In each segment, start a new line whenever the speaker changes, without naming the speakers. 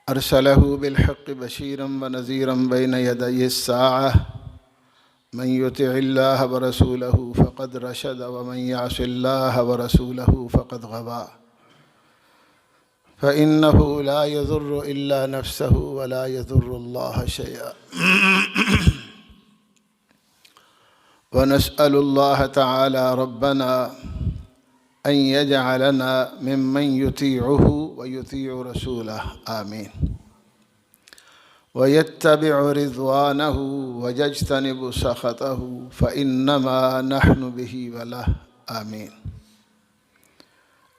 अरसलहु बिलहक़्क़ि बशीरन व नज़ीरन बैन यदै अस्साअह मन युतिइल्लाह व रसूलहु फ़क़द रशद व मन यअसिल्लाह व रसूलहु फ़क़द ग़वा फ़इन्नहु ला यज़ुर्रु इल्ला नफ़्सहु व ला यज़ुर्रुल्लाह शैअन व नस्अलुल्लाह तआला रब्बना अन यजअलना मिम्मन युतीउहु व युतीउ रसूलहु आमीन व यत्तबिउ रिज़वानहु व यज्तनिबु सख़तहु फ़इन्नमा नहनु बिही वलह आमीन।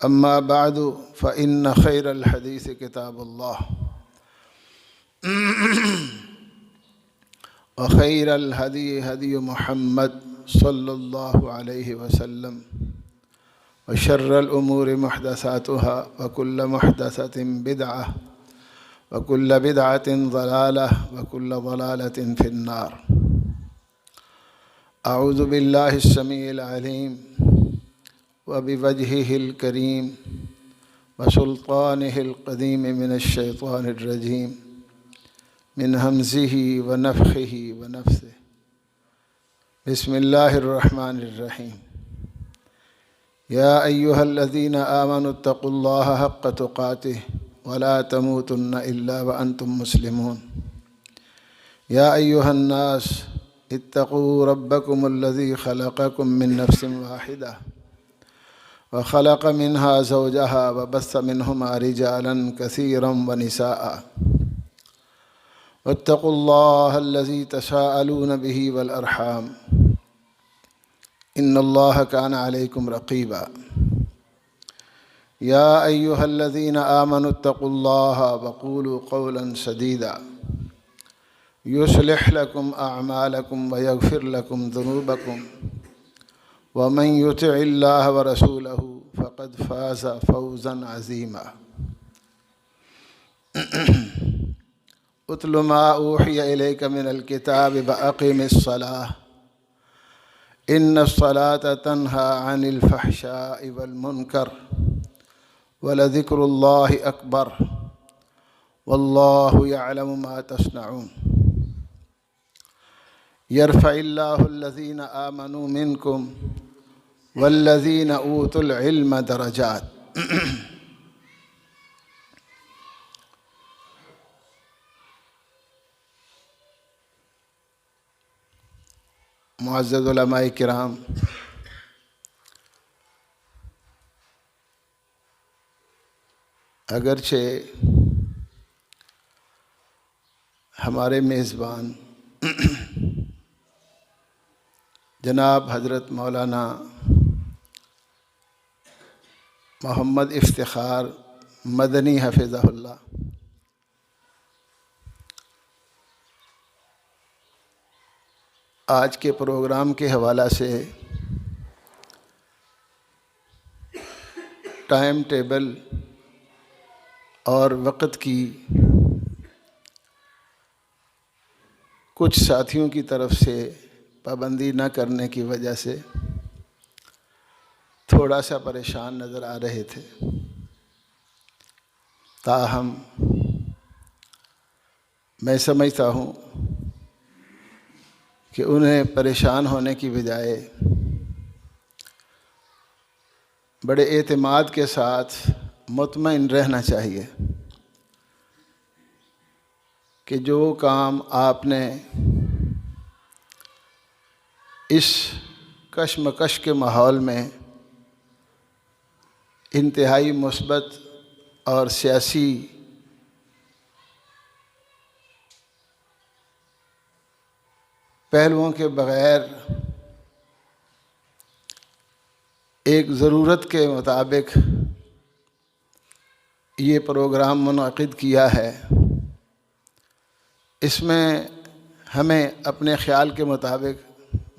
अम्मा बअदु फ़इन्न खैरल हदीस किताबुल्लाह व खैरल हदी हदी मुहम्मद सल्लल्लाहु अलैहि वसल्लम व शर्रल उमूरि मुहदसातुहा व कुल्ल मुहदसतिन बिदअह व कुल्ल बिदअतिन ज़लालह व कुल्ल ज़लालतिन फिन्नार। अऊज़ु बिल्लाहिस समीइल अलीम व बिवजहिहिल करीम व सुल्तानिहिल क़दीम मिनश शैतानिर रजीम मिन हमज़िही व नफ़ख़िही व नफ़्सिही। बिस्मिल्लाहिर रहमानिर रहीम। या अय्युहल्लज़ीना आमनुत्तक़ुल्लाह हक़्क़ तुक़ातिह वला तमूतुन्न इल्ला व अंतुम मुस्लिमून। या अय्युहन्नास इत्तक़ू रब्बकुमुल्लज़ी ख़लक़कुम मिन नफ़्सिन वाहिदा व ख़लक़ मिन्हा ज़ौजहा व बस्स मिन्हुमा रिजालन कसीरन व निसाअ वत्तक़ुल्लाहल्लज़ी तसाअलून बिही वल अर्हाम इन्नल्लाह काना अलैकुम रक़ीबा। या अय्युहल्लज़ीना आमनुत्तक़ुल्लाह वक़ूलू क़ौलन सदीदा युस्लिह लकुम अअमालकुम व यग़फ़िर लकुम ज़ुनूबकुम व मन युतिइल्लाह व रसूलहु फ़क़द फ़ाज़ फ़ौज़न अज़ीमा। उतलु मा ऊहिय इलैका मिनल किताबि व अक़िमिस्सलाह इन्नस्सलाता तन्हा अनिल फ़हशाइ वल मुनकर व लज़िक्रुल्लाहि अकबर वल्लाहु यअलमु मा तस्नऊन। यरफ़इल्लाहुल्लज़ीना आमनू मिनकुम वल्लज़ीना ऊतुल इल्म दरजात। मुअज़्ज़ज़ उलमाए किराम, अगरचे हमारे मेज़बान जनाब हज़रत मौलाना मोहम्मद इफ्तिखार मदनी हफ़िज़हुल्लाह आज के प्रोग्राम के हवाला से टाइम टेबल और वक़्त की कुछ साथियों की तरफ से पाबंदी न करने की वजह से थोड़ा सा परेशान नज़र आ रहे थे। ताहम मैं समझता हूँ कि उन्हें परेशान होने की बजाय बड़े एतमाद के साथ मुतमईन रहना चाहिए कि जो काम आपने इस कशमकश के माहौल में इंतहाई मुस्बत और सियासी पहलुओं के बग़ैर एक ज़रूरत के मुताबिक ये प्रोग्राम मुनअक़िद किया है, इसमें हमें अपने ख़्याल के मुताबिक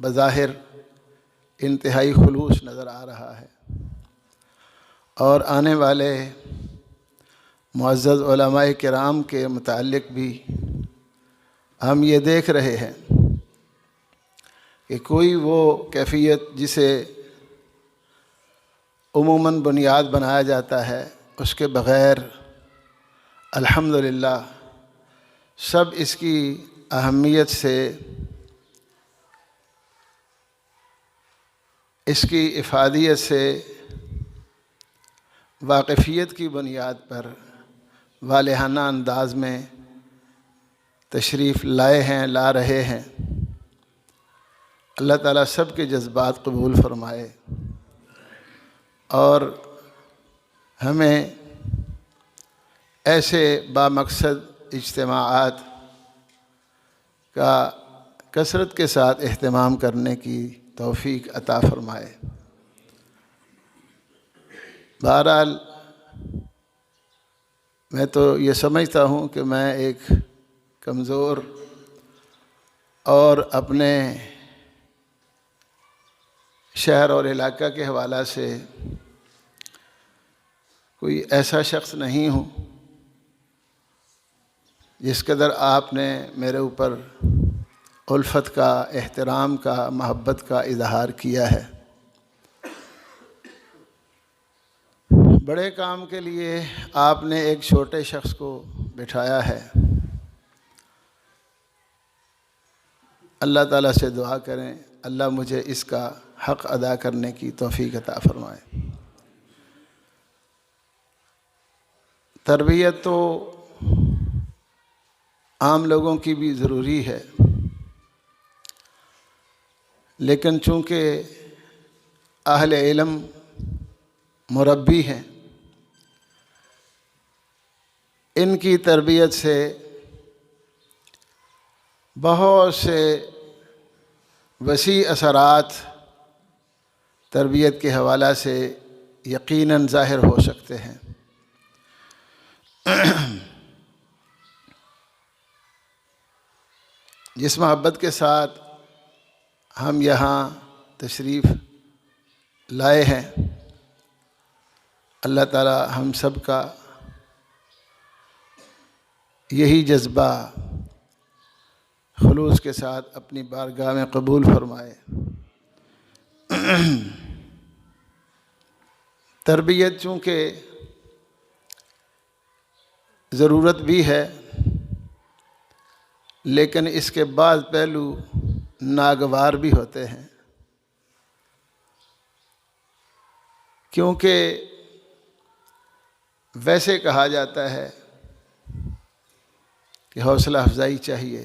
बज़ाहिर इंतहाई खुलूस नज़र आ रहा है और आने वाले मुअज़्ज़ज़ उलमाए किराम के मुताल्लिक़ भी हम ये देख रहे हैं कि कोई वो कैफ़ियत जिसे उमूमन बुनियाद बनाया जाता है उसके बग़ैर अल्हम्दुलिल्लाह सब इसकी अहमियत से, इसकी इफ़ादियत से वाक़फ़ियत की बुनियाद पर वालिहाना अंदाज़ में तशरीफ़ लाए हैं, ला रहे हैं। अल्लाह ताला सब के जज्बात कबूल फ़रमाए और हमें ऐसे बामक़सद इज्तिमाआत का कसरत के साथ एहतमाम करने की तौफ़ीक अता फ़रमाए। बहरहाल मैं तो ये समझता हूँ कि मैं एक कमज़ोर और अपने शहर और इलाका के हवाला से कोई ऐसा शख्स नहीं हूँ जिस कदर आपने मेरे ऊपर उल्फत का, एहतराम का, मोहब्बत का इजहार किया है। बड़े काम के लिए आपने एक छोटे शख्स को बिठाया है। अल्लाह ताला से दुआ करें अल्लाह मुझे इसका हक़ अदा करने की तौफ़ीक अता फ़रमाए। तरबियत तो आम लोगों की भी ज़रूरी है, लेकिन चूँकि अहले इल्म मुरब्बी हैं, इनकी तरबियत से बहुत से वसी असरात तरबियत के हवाला से यकीनन ज़ाहिर हो सकते हैं। जिस मोहब्बत के साथ हम यहाँ तशरीफ़ लाए हैं, अल्लाह ताला हम सब का यही जज्बा खुलूस के साथ अपनी बारगाह में कबूल फरमाए। तरबियत चूँकि ज़रूरत भी है, लेकिन इसके बाद पहलू नागवार भी होते हैं, क्योंकि वैसे कहा जाता है कि हौसला अफजाई चाहिए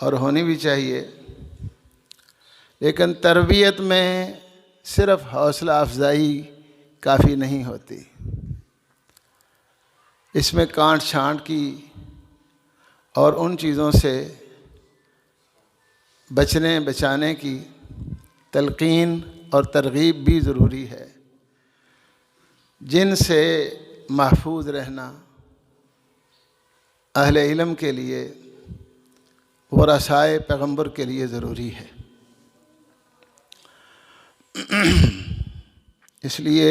और होनी भी चाहिए, लेकिन तरबियत में सिर्फ हौसला अफजाई काफ़ी नहीं होती। इसमें कांट छांट की और उन चीज़ों से बचने बचाने की तलकीन और तरगीब भी ज़रूरी है, जिनसे महफूज रहना अहले इल्म के लिए, वरसाए पैगंबर के लिए ज़रूरी है। इसलिए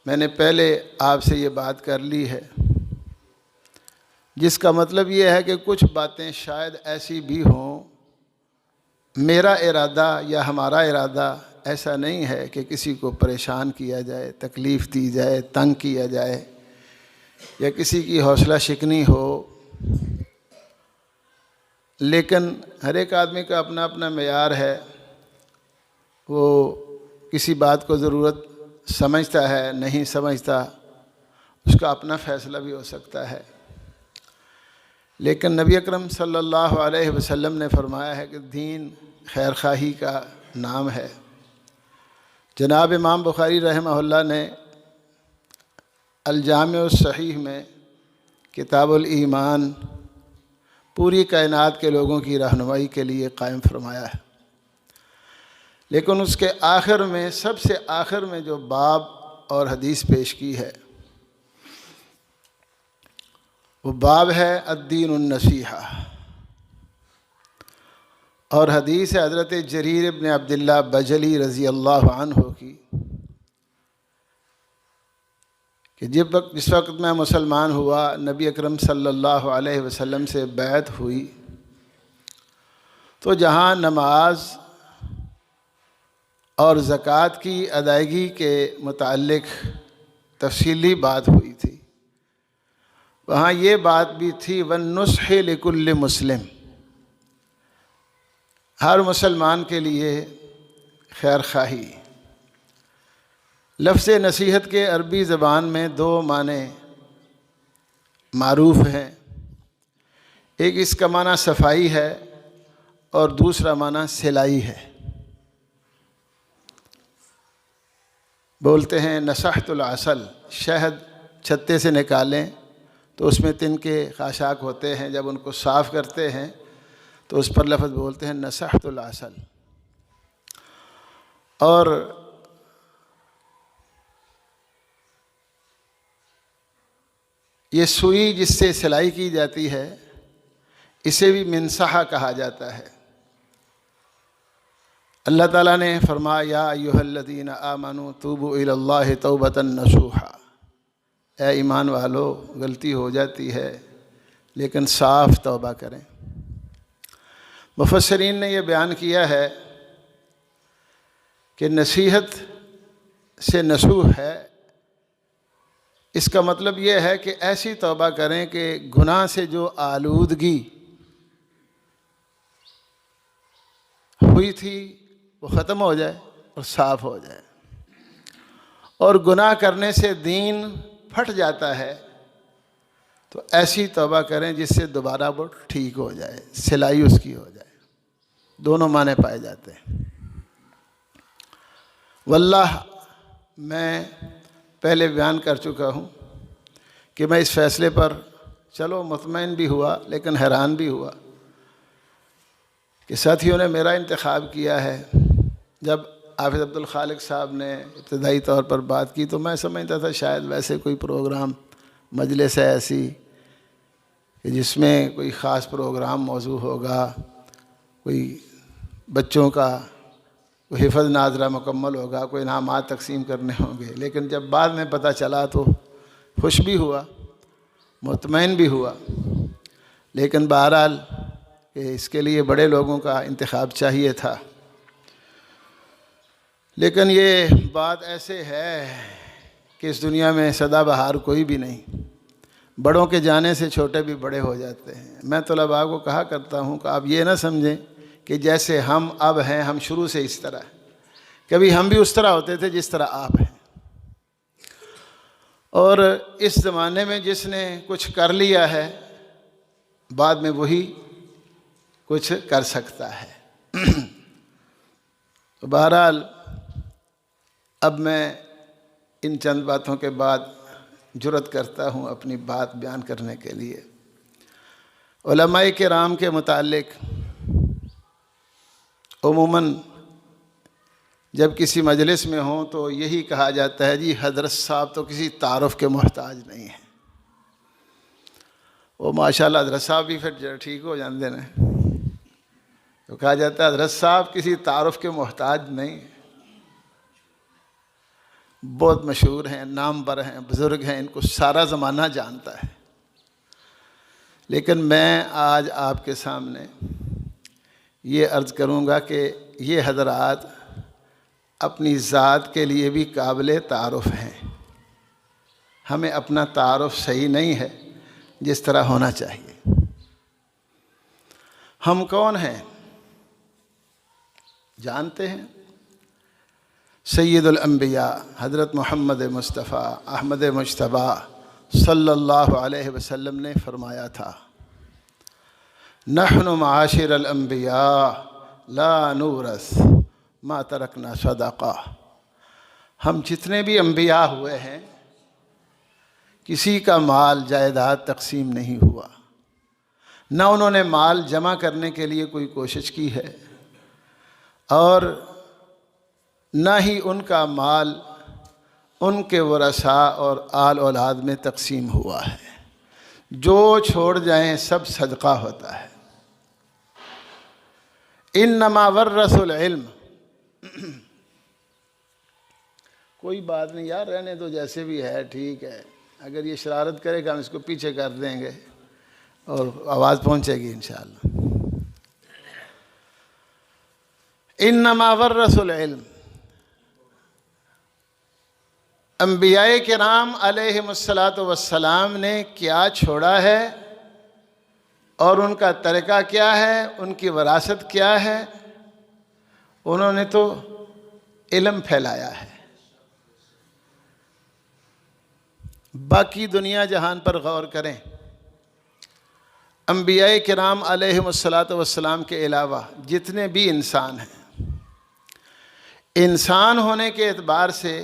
मैंने पहले आपसे ये बात कर ली है, जिसका मतलब ये है कि कुछ बातें शायद ऐसी भी हों, मेरा इरादा या हमारा इरादा ऐसा नहीं है कि किसी को परेशान किया जाए, तकलीफ़ दी जाए, तंग किया जाए या किसी की हौसला शिकनी हो, लेकिन हर एक आदमी का अपना अपना मेयार है। वो किसी बात को ज़रूरत समझता है, नहीं समझता, उसका अपना फ़ैसला भी हो सकता है। लेकिन नबी अकरम सल्लल्लाहु अलैहि वसल्लम ने फरमाया है कि दीन खैर खाही का नाम है। जनाब इमाम बुखारी रहमहुल्लाह ने अल-जामिउ सहीह में किताबुल ईमान पूरी कायनात के लोगों की रहनुमाई के लिए कायम फरमाया है, लेकिन उसके आखिर में, सबसे आखिर में जो बाब और हदीस पेश की है, वो बाब है अद्दीनुन नसीहा, और हदीस है हज़रत जरीर इब्न अब्दुल्लाह बजली रज़ी अल्लाह अन्हु की कि जिस वक्त मैं मुसलमान हुआ, नबी अकरम सल्लल्लाहु अलैहि वसल्लम से बैत हुई, तो जहाँ नमाज और ज़कात की अदायगी के मुताल्लिक़ तफसीली बात हुई थी। वहाँ ये बात भी थी वन्नुस्हि लिकुल्लि मुस्लिम, हर मुसलमान के लिए खैर खाही। लफ्ज़ नसीहत के अरबी ज़बान में दो माने मारूफ़ हैं। एक इसका माना सफाई है और दूसरा माना सिलाई है। बोलते हैं नसहतुल असल, शहद छत्ते से निकालें तो उसमें तिनके खाशाक होते हैं, जब उनको साफ़ करते हैं तो उस पर लफ्ज़ बोलते हैं नसहतुल असल। और ये सुई जिससे सिलाई की जाती है इसे भी मिनसहा कहा जाता है। अल्लाह ताला ने फरमाया या अय्युहल्लज़ीना आमनू तूबू इलल्लाहि तौबतन नसूहा, ए ईमान वालो गलती हो जाती है लेकिन साफ़ तौबा करें। मुफस्सिरीन ने यह बयान किया है कि नसीहत से नसूह है, इसका मतलब यह है कि ऐसी तौबा करें कि गुनाह से जो आलूदगी हुई थी वो ख़त्म हो जाए और साफ़ हो जाए। और गुनाह करने से दीन फट जाता है तो ऐसी तौबा करें जिससे दोबारा वो ठीक हो जाए, सिलाई उसकी हो जाए। दोनों माने पाए जाते हैं। वल्लाह मैं पहले बयान कर चुका हूँ कि मैं इस फ़ैसले पर चलो मुतमईन भी हुआ लेकिन हैरान भी हुआ कि साथियों ने मेरा इंतखाब किया है। जब हाफिज़ अब्दुल खालिक साहब ने इब्तदाई तौर पर बात की तो मैं समझता था शायद वैसे कोई प्रोग्राम मजलिस है ऐसी कि जिसमें कोई ख़ास प्रोग्राम मौजू होगा, कोई बच्चों का कोई हिफ़्ज़ नाज़रा मुकम्मल होगा, कोई इनामात तकसीम करने होंगे। लेकिन जब बाद में पता चला तो खुश भी हुआ, मुतमईन भी हुआ। लेकिन बहरहाल कि इसके लिए बड़े लोगों का इंतखाब चाहिए था। लेकिन ये बात ऐसे है कि इस दुनिया में सदाबहार कोई भी नहीं, बड़ों के जाने से छोटे भी बड़े हो जाते हैं। मैं तलबा को कहा करता हूँ कि आप ये ना समझें कि जैसे हम अब हैं हम शुरू से इस तरह, कभी हम भी उस तरह होते थे जिस तरह आप हैं। और इस ज़माने में जिसने कुछ कर लिया है बाद में वही कुछ कर सकता है। तो बहरहाल अब मैं इन चंद बातों के बाद जुर्रत करता हूँ अपनी बात बयान करने के लिए। उलमाए किराम के मुतालिक उमूमन जब किसी मजलिस में हों तो यही कहा जाता है जी हज़रत साहब तो किसी तारुफ़ के मोहताज नहीं है। वो माशाल्लाह हज़रत साहब भी फिर ठीक हो जाते हैं तो कहा जाता है हज़रत साहब किसी तारुफ़ के मोहताज नहीं, बहुत मशहूर हैं, नामवर हैं, बुज़ुर्ग हैं, इनको सारा ज़माना जानता है। लेकिन मैं आज आपके सामने ये अर्ज़ करूँगा कि ये हज़रात अपनी ज़ात के लिए भी काबिल तारुफ़ हैं। हमें अपना तारुफ़ सही नहीं है जिस तरह होना चाहिए। हम कौन हैं जानते हैं? सैयदुल अंबिया हज़रत मोहम्मद मुस्तफ़ा अहमद मुज्तबा सल्लल्लाहु अलैहि वसल्लम ने फरमाया था नहनु माशिरल अंबिया ला नूरस मा तरकना सदक़ा। हम जितने भी अंबिया हुए हैं किसी का माल जायदाद तकसीम नहीं हुआ, न उन्होंने माल जमा करने के लिए कोई कोशिश की है और न ही उनका माल उनके वरसा और आल औलाद में तकसीम हुआ है। जो छोड़ जाएं सब सदका होता है। इन्नमा वर्रसुल इल्म। कोई बात नहीं यार, रहने दो जैसे भी है ठीक है। अगर ये शरारत करेगा हम इसको पीछे कर देंगे और आवाज़ पहुंचेगी इंशाअल्लाह। इन्नमा वर्रसुल इल्म, अंबियाए किराम अलैहिमुस्सलातु वस्सलाम ने क्या छोड़ा है और उनका तरीक़ा क्या है, उनकी वरासत क्या है। उन्होंने तो इल्म फैलाया है। बाकी दुनिया जहान पर गौर करें, अंबियाए किराम अलैहिमुस्सलातु वस्सलाम के अलावा जितने भी इंसान हैं, इंसान होने के एतबार से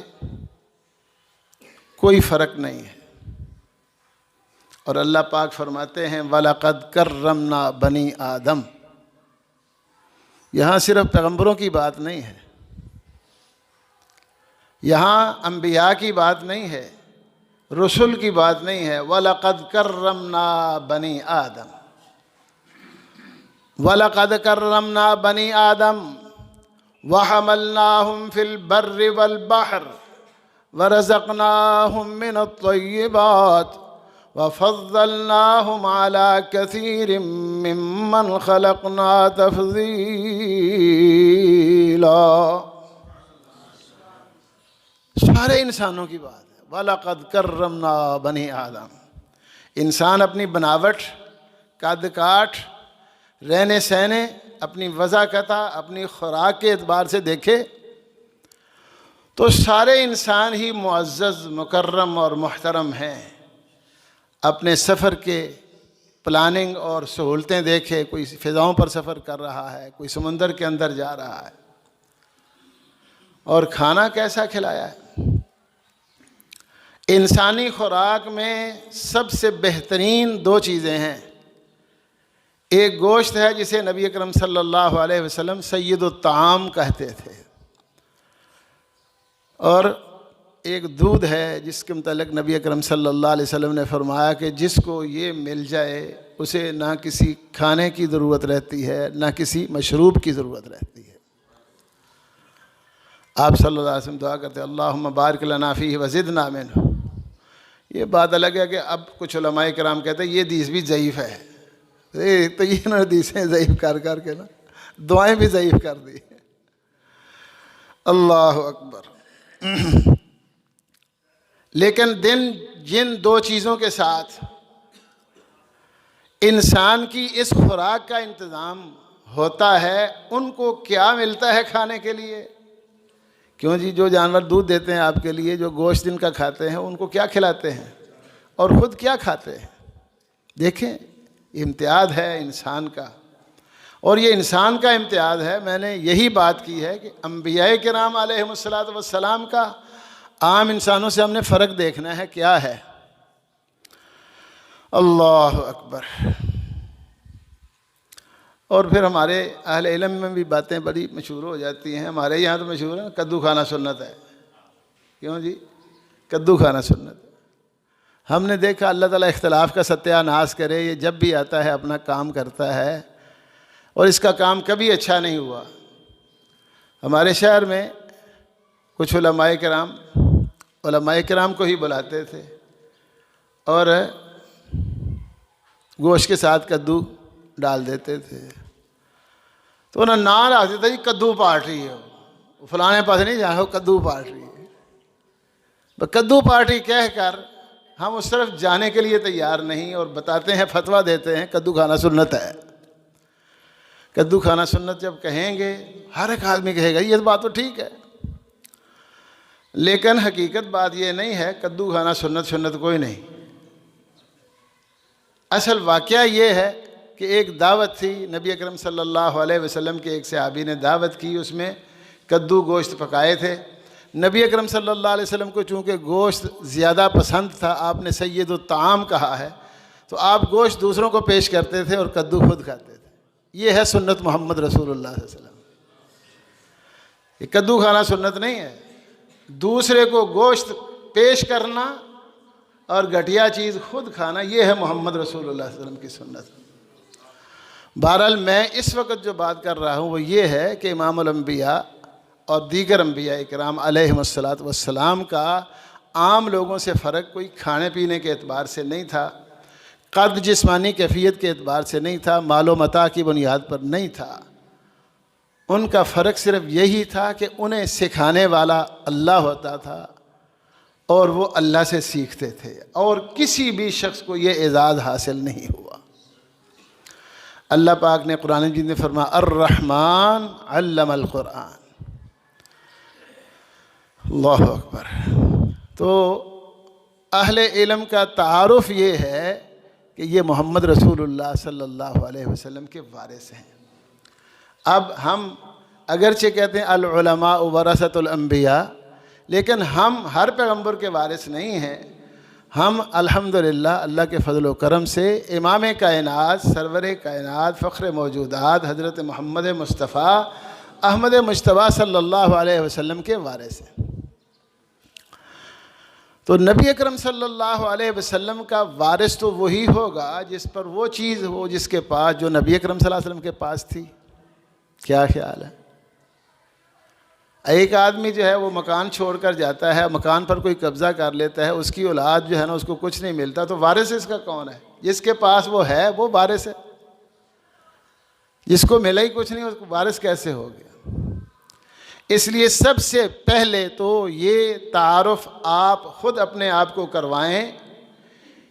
कोई फ़र्क नहीं है। और अल्लाह पाक फरमाते हैं वलक़द कर्रमना बनी आदम। यहाँ सिर्फ पैगंबरों की बात नहीं है, यहाँ अंबिया की बात नहीं है, रसूल की बात नहीं है। वलक़द कर्रमना बनी आदम, वलक़द कर्रमना बनी आदम वहमलनाहुम फिल बर्रि वल बहर वरज़क़नाहुम मिनत-तय्यिबात वफ़ज़्ज़लनाहुम अला कसीरिम मिम्मन ख़लक़ना तफ़ज़ीला। सारे इंसानों की बात है। वलक़द कर्रमना बनी आदम। इंसान अपनी बनावट, कद काठ, रहने सहने, अपनी वज़ाकता, अपनी खुराक के एतबार से देखे तो सारे इंसान ही मुअज़्ज़ज़, मुकर्रम और मुहतरम हैं। अपने सफ़र के प्लानिंग और सहूलतें देखे, कोई फ़िज़ाओं पर सफ़र कर रहा है, कोई समुंदर के अंदर जा रहा है, और खाना कैसा खिलाया है। इंसानी खुराक में सबसे बेहतरीन दो चीज़ें हैं। एक गोश्त है जिसे नबी अकरम सल्लल्लाहु अलैहि वसल्लम सय्यदुत ताम कहते थे, और एक दूध है जिसके मुतालिक नबी अकरम सल्लल्लाहु अलैहि वसल्लम ने फरमाया कि जिसको ये मिल जाए उसे ना किसी खाने की ज़रूरत रहती है, ना किसी मशरूब की ज़रूरत रहती है। आप सल्लल्लाहु अलैहि वसल्लम दुआ करते अल्लाहुम्मा बारिक लना फ़ीही व ज़िदना मिन्हु। ये बात अलग है कि अब कुछ उलमाए किराम कहते हैं ये हदीस भी ज़ईफ़ है। तो ये ना हदीसें ज़ईफ़ कर कर के ना दुआएं भी ज़ईफ़ कर दी। अल्लाह अकबर। लेकिन जिन दो चीज़ों के साथ इंसान की इस खुराक का इंतज़ाम होता है, उनको क्या मिलता है खाने के लिए? क्यों जी, जो जानवर दूध देते हैं आपके लिए, जो गोश्त जिनका खाते हैं, उनको क्या खिलाते हैं और ख़ुद क्या खाते हैं? देखें, इम्तियाज़ है इंसान का, और ये इंसान का इम्तियाज़ है। मैंने यही बात की है कि अंबियाए किराम अलैहिमुस्सलातु वस्सलाम का आम इंसानों से हमने फ़र्क देखना है क्या है। अल्लाह अकबर। और फिर हमारे अहले इल्म में भी बातें बड़ी मशहूर हो जाती हैं। हमारे यहाँ तो मशहूर है कद्दू खाना सुन्नत है। क्यों जी? कद्दू खाना सुन्नत। हमने देखा, अल्लाह ताला इख्तिलाफ़ का सत्यानाश करे, ये जब भी आता है अपना काम करता है और इसका काम कभी अच्छा नहीं हुआ। हमारे शहर में कुछ उलमाए किराम को ही बुलाते थे और गोश्त के साथ कद्दू डाल देते थे, तो उन्हें नाम रख देता जी कद्दू पार्टी है, फलाने पास नहीं जाओ कद्दू पार्टी है। कद्दू पार्टी कहकर हम उस तरफ जाने के लिए तैयार नहीं, और बताते हैं, फतवा देते हैं कद्दू खाना सुन्नत है। कद्दू खाना सुन्नत जब कहेंगे हर एक आदमी कहेगा ये बात तो ठीक है, लेकिन हकीकत बात ये नहीं है। कद्दू खाना सुन्नत कोई नहीं। असल वाक़या ये है कि एक दावत थी, नबी अकरम सल्लल्लाहु अलैहि वसल्लम के एक सहाबी ने दावत की, उसमें कद्दू गोश्त पकाए थे। नबी अकरम सल्लल्लाहु अलैहि वसल्लम को चूँकि गोश्त ज़्यादा पसंद था, आपने सय्यदुत ताम कहा है, तो आप गोश्त दूसरों को पेश करते थे और कद्दू खुद खाते थे। ये है सुन्नत मोहम्मद रसूलुल्लाह सल्लल्लाहु अलैहि वसल्लम। ये कद्दू खाना सुन्नत नहीं है, दूसरे को गोश्त पेश करना और घटिया चीज़ खुद खाना, ये है मोहम्मद रसूलुल्लाह सल्लल्लाहु अलैहि वसल्लम की सुन्नत। बहरहाल मैं इस वक्त जो बात कर रहा हूँ वो ये है कि इमामुल अंबिया और दीगर अंबिया इकराम अलैहिमुस्सलातु वस्सलाम का आम लोगों से फ़र्क कोई खाने पीने के एतबार से नहीं था, कद जिस्मानी कैफियत के एतबार से नहीं था, मालो मता की बुनियाद पर नहीं था। उनका फ़र्क सिर्फ यही था कि उन्हें सिखाने वाला अल्लाह होता था और वो अल्लाह से सीखते थे, और किसी भी शख्स को ये एजाज़ हासिल नहीं हुआ। अल्लाह पाक ने कुरान मजीद में फरमाया अर्रहमान अल्लमल कुरान। अल्लाहु अकबर। तो अहले इल्म का तारुफ ये है कि ये मोहम्मद रसूलुल्लाह सल्लल्लाहु अलैहि वसल्लम के वारिस हैं। अब हम अगरचे कहते हैं अल उलमा वरसतुल अंबिया, लेकिन हम हर पैगंबर के वारिस नहीं हैं। हम अल्हम्दुलिल्लाह अल्लाह के फजल व करम से इमाम कायनात, सरवर कायनात, फ़ख्र मौजूदात हज़रत मोहम्मद मुस्तफ़ा अहमद मुज्तबा सल्लल्लाहु अलैहि वसल्लम के वारिस हैं। तो नबी अकरम सल्लल्लाहु अलैहि वसल्लम का वारिस तो वही होगा जिस पर वो चीज़ हो जिसके पास, जो नबी अकरम सल्लल्लाहु अलैहि वसल्लम के पास थी। क्या ख्याल है? एक आदमी जो है वो मकान छोड़कर जाता है, मकान पर कोई कब्ज़ा कर लेता है, उसकी औलाद जो है ना उसको कुछ नहीं मिलता, तो वारिस इसका कौन है? जिसके पास वो है वो वारिस है। जिसको मिला ही कुछ नहीं उसको वारिस कैसे हो गया? इसलिए सबसे पहले तो ये तारुफ आप ख़ुद अपने आप को करवाएं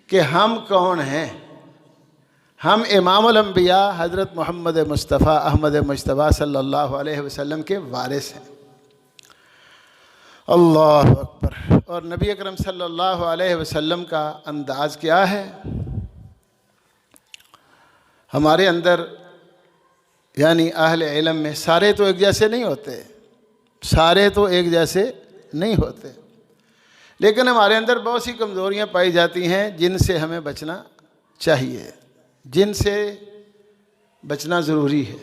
कि हम कौन हैं। हम इमामुल अंबिया हज़रत मोहम्मद मुस्तफ़ा अहमद मुज्तबा सल्लल्लाहु अलैहि वसल्लम के वारिस हैं। अल्लाह अकबर। और नबी अकरम सल्लल्लाहु अलैहि वसल्लम का अंदाज़ क्या है? हमारे अंदर यानी अहले इल्म में सारे तो एक जैसे नहीं होते, सारे तो एक जैसे नहीं होते, लेकिन हमारे अंदर बहुत सी कमज़ोरियाँ पाई जाती हैं जिनसे हमें बचना चाहिए, जिनसे बचना ज़रूरी है।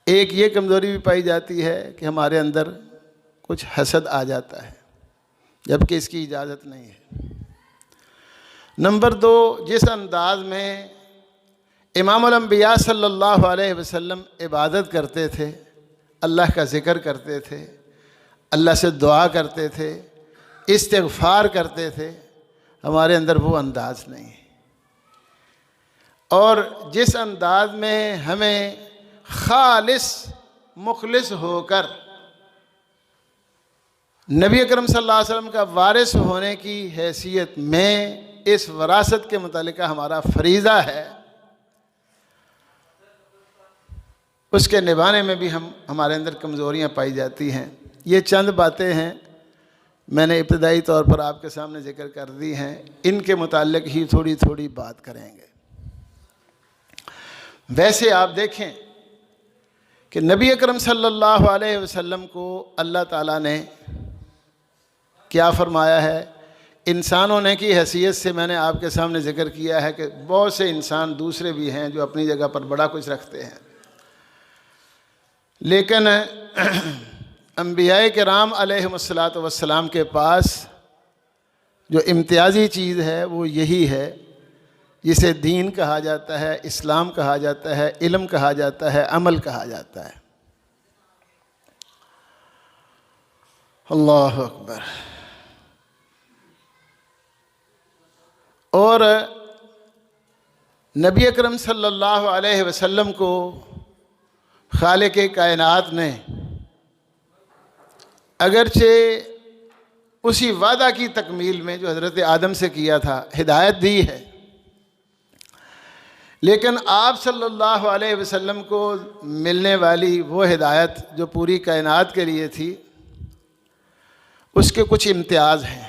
एक ये कमज़ोरी भी पाई जाती है कि हमारे अंदर कुछ हसद आ जाता है, जबकि इसकी इजाज़त नहीं है। नंबर 2, जिस अंदाज में इमामुल अंबिया सल्लल्लाहु अलैहि वसल्लम इबादत करते थे, अल्लाह का ज़िक्र करते थे, अल्लाह से दुआ करते थे, इस्तिग़फ़ार करते थे, हमारे अंदर वो अंदाज़ नहीं है। और जिस अंदाज में हमें खालिस मुखलिस होकर नबी अकरम सल्लल्लाहु अलैहि वसल्लम का वारिस होने की हैसियत में इस वरासत के मुतालिक हमारा फरीज़ा है, उसके निभाने में भी हमारे अंदर कमज़ोरियाँ पाई जाती हैं। ये चंद बातें हैं मैंने इब्तदाई तौर पर आपके सामने ज़िक्र कर दी हैं, इनके मुतालिक ही थोड़ी थोड़ी बात करेंगे। वैसे आप देखें कि नबी अकरम सल्लल्लाहु अलैहि वसल्लम को अल्लाह ताला ने क्या फरमाया है। इंसान होने की हैसियत से मैंने आपके सामने ज़िक्र किया है कि बहुत से इंसान दूसरे भी हैं जो अपनी जगह पर बड़ा कुछ रखते हैं, लेकिन अंबियाए किराम अलैहिमुस्सलातु वस्सलाम के पास जो इम्तियाज़ी चीज़ है वो यही है, जिसे दीन कहा जाता है, इस्लाम कहा जाता है, इल्म कहा जाता है, अमल कहा जाता है। अल्लाह अकबर। और नबी अकरम सल्लल्लाहु अलैहि वसल्लम को खालिक़ कायनात ने अगरचे उसी वादा की तकमील में जो हज़रत आदम से किया था हिदायत दी है, लेकिन आप सल्लल्लाहु अलैहि वसल्लम को मिलने वाली वो हिदायत जो पूरी कायनात के लिए थी, उसके कुछ इम्तियाज़ हैं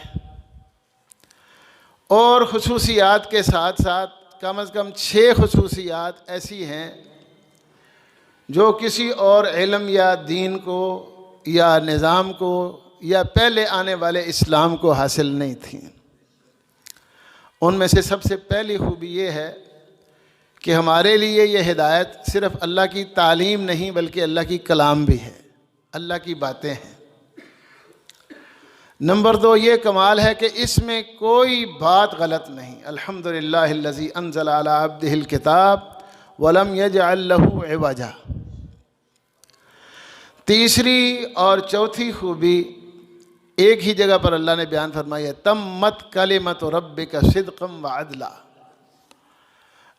और खुसूसियात के साथ साथ कम से कम 6 खुसूसियात ऐसी हैं जो किसी और इल्म या दीन को या निज़ाम को या पहले आने वाले इस्लाम को हासिल नहीं थी। उनमें से सबसे पहली खूबी ये है कि हमारे लिए ये हिदायत सिर्फ़ अल्लाह की तालीम नहीं बल्कि अल्लाह की कलाम भी है, अल्लाह की बातें हैं। नंबर 2 ये कमाल है कि इसमें कोई बात गलत नहीं। अल्हम्दुलिल्लाहिल्लज़ी अंज़ला अला अब्दिहिल किताब वलम यजअल लहू इवजा। तीसरी और चौथी खूबी एक ही जगह पर अल्लाह ने बयान फरमाई है, तम्मत कलिमतु रब्बिका सिद्क़म व अदला।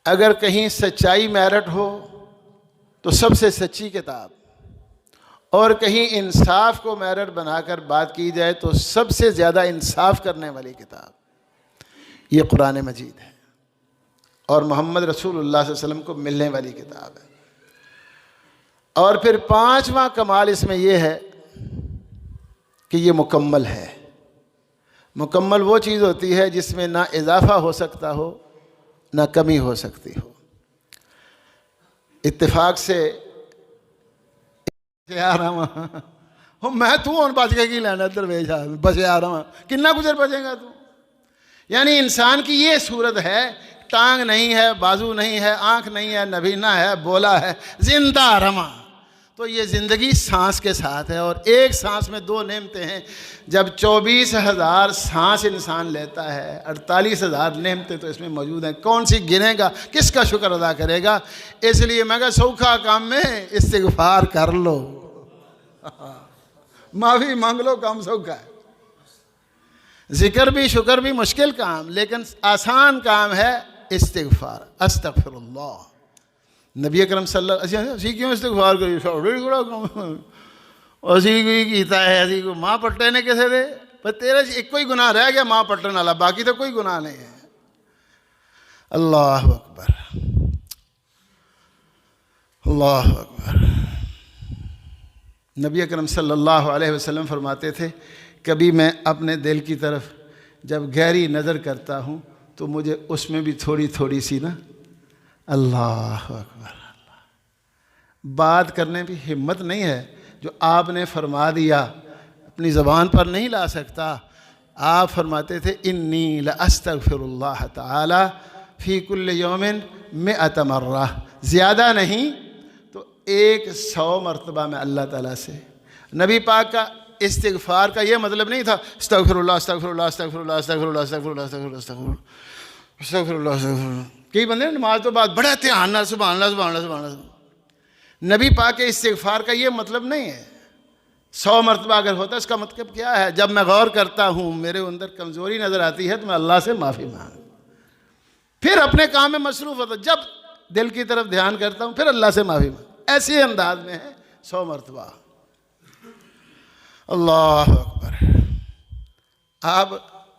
अगर कहीं सच्चाई मेरिट हो तो सबसे सच्ची किताब और कहीं इंसाफ को मैरिट बनाकर बात की जाए तो सबसे ज़्यादा इंसाफ करने वाली किताब ये कुरान मजीद है और मोहम्मद रसूलुल्लाह सल्लल्लाहु अलैहि वसल्लम को मिलने वाली किताब है। और फिर पांचवा कमाल इसमें यह है कि ये मुकम्मल है। मुकम्मल वो चीज़ होती है जिसमें ना इजाफा हो सकता हो ना कमी हो सकती हो। इत्तेफाक से आ रहा हूँ मैं, तू और बच के की लेना दरवेश बचे आ रहा हूँ, कितना गुजर बचेगा तू। यानी इंसान की ये सूरत है, टांग नहीं है, बाजू नहीं है, आंख नहीं है, नभीना है, बोला है, जिंदा रमा। तो ये ज़िंदगी सांस के साथ है और एक सांस में दो नेमतें हैं। जब 24,000 सांस इंसान लेता है, 48,000 नेमतें तो इसमें मौजूद हैं। कौन सी गिनेगा, किसका शुक्र अदा करेगा। इसलिए मैं कहा सौखा काम में इस्तिग़फ़ार कर लो, माफ़ी मांग लो, काम सौखा है। ज़िक्र भी शुक्र भी मुश्किल काम, लेकिन आसान काम है इस्तिग़फ़ार। अस्तग़फ़िरुल्लाह। नबी अकरम सल्लल्लाहु अलैहि वसल्लम असी क्यों इस्तिग़फ़ार करी, असी कीता है, असी को माँ पट्टे ने किसे दे, पर तेरे एक कोई गुनाह रह गया माँ पट्टन वाला, बाकी तो कोई गुनाह नहीं है। अल्लाह अकबर, अल्लाह अकबर। नबी अकरम सल्लल्लाहु अलैहि वसल्लम फरमाते थे, कभी मैं अपने दिल की तरफ जब गहरी नज़र करता हूँ तो मुझे उसमें भी थोड़ी थोड़ी सी ना अल्लाह अकबर, बात करने की हिम्मत नहीं है। जो आपने फरमा दिया अपनी ज़बान पर नहीं ला सकता। आप फरमाते थे इन्नी लअस्तग़फ़िरुल्लाह तआला फ़ी कुल्लि यौमिन मिअत मर्रा, ज़्यादा नहीं तो 100 मरतबा में अल्लाह ताला से। नबी पाक का इस्तिग़फ़ार का ये मतलब नहीं था अस्तग़फ़िरुल्लाह अस्तग़फ़िरुल्लाह अस्तग़फ़िरुल्लाह अस्तग़फ़िरुल्लाह अस्तग़फ़िरुल्लाह अस्तग़फ़िरुल्लाह अस्तग़फ़िरुल्लाह अस्तग़फ़िरुल्लाह। कई बंदे नमाज तो बाद बड़ा ध्यान ना सुभान अल्लाह सुभान अल्लाह सुभान अल्लाह। नबी पाक के इस्तिग़फ़ार का ये मतलब नहीं है 100 मरतबा अगर होता, इसका मतलब क्या है, जब मैं गौर करता हूँ मेरे अंदर कमज़ोरी नज़र आती है तो मैं अल्लाह से माफ़ी मांग, फिर अपने काम में मसरूफ़ होता, जब दिल की तरफ ध्यान करता हूँ फिर अल्लाह से माफ़ी मांग। ऐसे अंदाज में है 100 मरतबा। अल्लाह अकबर। आप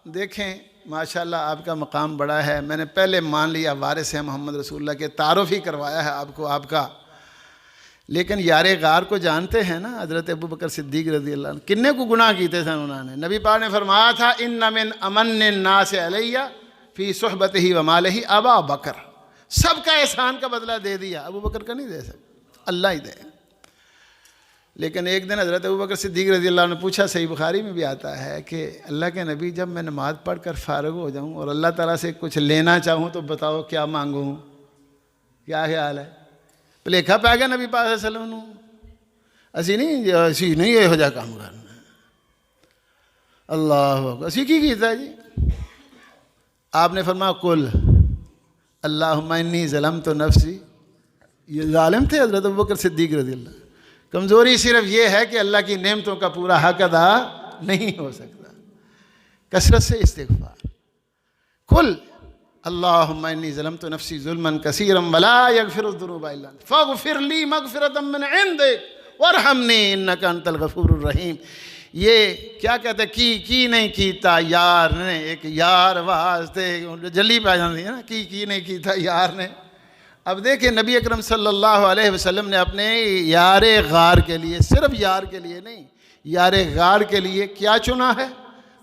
देखें माशाल्लाह आपका मकाम बड़ा है। मैंने पहले मान लिया वारिस है मोहम्मद रसूलुल्लाह के, तारुफ़ ही करवाया है आपको आपका, लेकिन यारे गार को जानते हैं ना, हज़रत अबू बकर सिद्दीक़ रज़ी अल्लाह अन्हु किन्ने को गुनाह कीते थे उन्होंने। नबी पाक ने फरमाया था इन्न मिन अमन्निन नास अलैया फ़ी सुहबतिही व मालिही अबा बकर। सबका एहसान का बदला दे दिया, अबू बकर का नहीं दे सकता, अल्लाह ही दे। लेकिन एक दिन हज़रत अबू बकर सिद्दीक़ रज़ी अल्लाह ने पूछा, सही बुखारी में भी आता है कि अल्लाह के नबी जब मैं नमाज़ पढ़ कर फ़ारिग़ हो जाऊँ और अल्लाह ताला से कुछ लेना चाहूँ तो बताओ क्या मांगूँ, क्या ख्याल है। भुलेखा पै गया नबी पाक सल्लल्लाहु अलैहि वसल्लम, असी नहीं यहो जिहा काम करना। अल्लाह असी की कीता जी। आपने फरमाया कुल अल्लाहुम्मा इन्नी ज़लमतु नफ़्सी। ये ज़ालिम थे हज़रत अबू बकर सिद्दीक़ रज़ी अल्लाह। कमज़ोरी सिर्फ ये है कि अल्लाह की नेमतों का पूरा हक अदा नहीं हो सकता। कसरत से इस्तिग़फ़ार। कुल अल्लाहुम्मा इन्नी ज़लमतु नफ़्सी ज़ुल्मन कसीरन वला यग़फ़िरुज़्ज़ुनूबा इल्ला अंत फ़ग़फ़िर ली मग़फ़िरतम मिन इंदिक वरहमनी इन्नका अंतल गफ़ूरुर रहीम। ये क्या कहते की नहीं कीता यार ने, एक यार वास्ते जल्दी पै जाती है ना, की नहीं कीता यार ने। अब देखिए नबी अकरम सल्लल्लाहु अलैहि वसल्लम ने अपने यारे गार के लिए, सिर्फ यार के लिए नहीं, यारे गार के लिए क्या चुना है,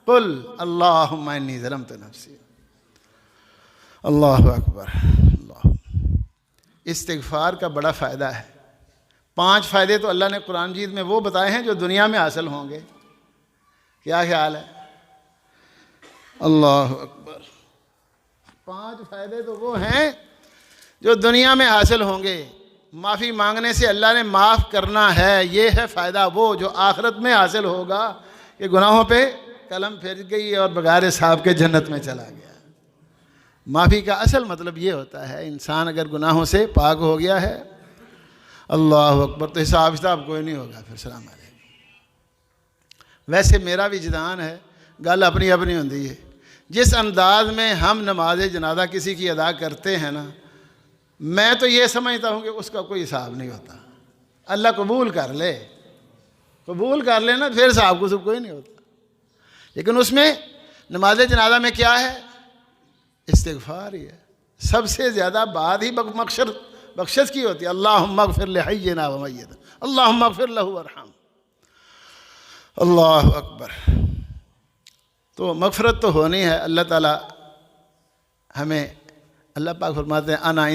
कुल अल्लाहुम्मा इन्नी ज़लमतु नफ़्सी। अल्लाह अकबर। अल्लाह। इस्तिग़फ़ार का बड़ा फ़ायदा है। 5 फ़ायदे तो अल्लाह ने कुरान मजीद में वो बताए हैं जो दुनिया में हासिल होंगे। क्या ख्याल है। अल्लाह अकबर। 5 फ़ायदे तो वो हैं जो दुनिया में हासिल होंगे। माफ़ी मांगने से अल्लाह ने माफ़ करना है, ये है फ़ायदा। वो जो आखिरत में हासिल होगा कि गुनाहों पे कलम फिर गई और बग़ैर हिसाब के जन्नत में चला गया। माफ़ी का असल मतलब ये होता है, इंसान अगर गुनाहों से पाक हो गया है, अल्लाह अकबर, तो हिसाब किताब कोई नहीं होगा फिर। सलाम अलैकुम। वैसे मेरा विजदान है, गल अपनी अपनी होती है। जिस अंदाज में हम नमाज जनाजा किसी की अदा करते हैं ना, मैं तो ये समझता हूँ कि उसका कोई हिसाब नहीं होता। अल्लाह कबूल कर ले, कबूल कर लेना फिर साहब को सब कोई नहीं होता। लेकिन उसमें नमाज जनाजा में क्या है? इस्तिग़फ़ार ही है। सबसे ज़्यादा बात ही बख्शिश की होती है। अल्लाहुम्मा अग़फ़िर लिहय्यिना व मय्यितना, अल्लाहुम्मा अग़फ़िर लहू वरहम। अल्लाहु अकबर। तो मग़फ़िरत तो होनी है। अल्लाह ताला हमें, अल्लाह पाक फरमाते हैं अना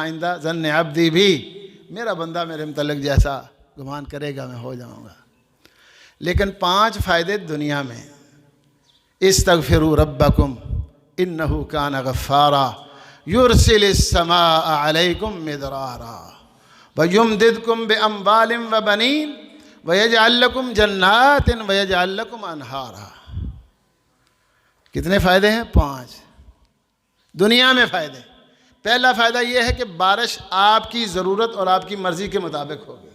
इंदा ज़न्न अब्दी भी, मेरा बंदा मेरे मुतल्लिक़ जैसा गुमान करेगा मैं हो जाऊँगा। लेकिन 5 फ़ायदे दुनिया में, इस्तग़फ़िरू रब्बकुम इन्नहु कान गफ़्फ़ारा युरसिलिस समाअ अलैकुम मिदरारा व युमदिदकुम बिअम्वालिन व बनीन व यजअल लकुम जन्नातिन व यजअल लकुम अनहारा। कितने फ़ायदे हैं? 5 दुनिया में फ़ायदे। पहला फ़ायदा यह है कि बारिश आपकी ज़रूरत और आपकी मर्ज़ी के मुताबिक होगी।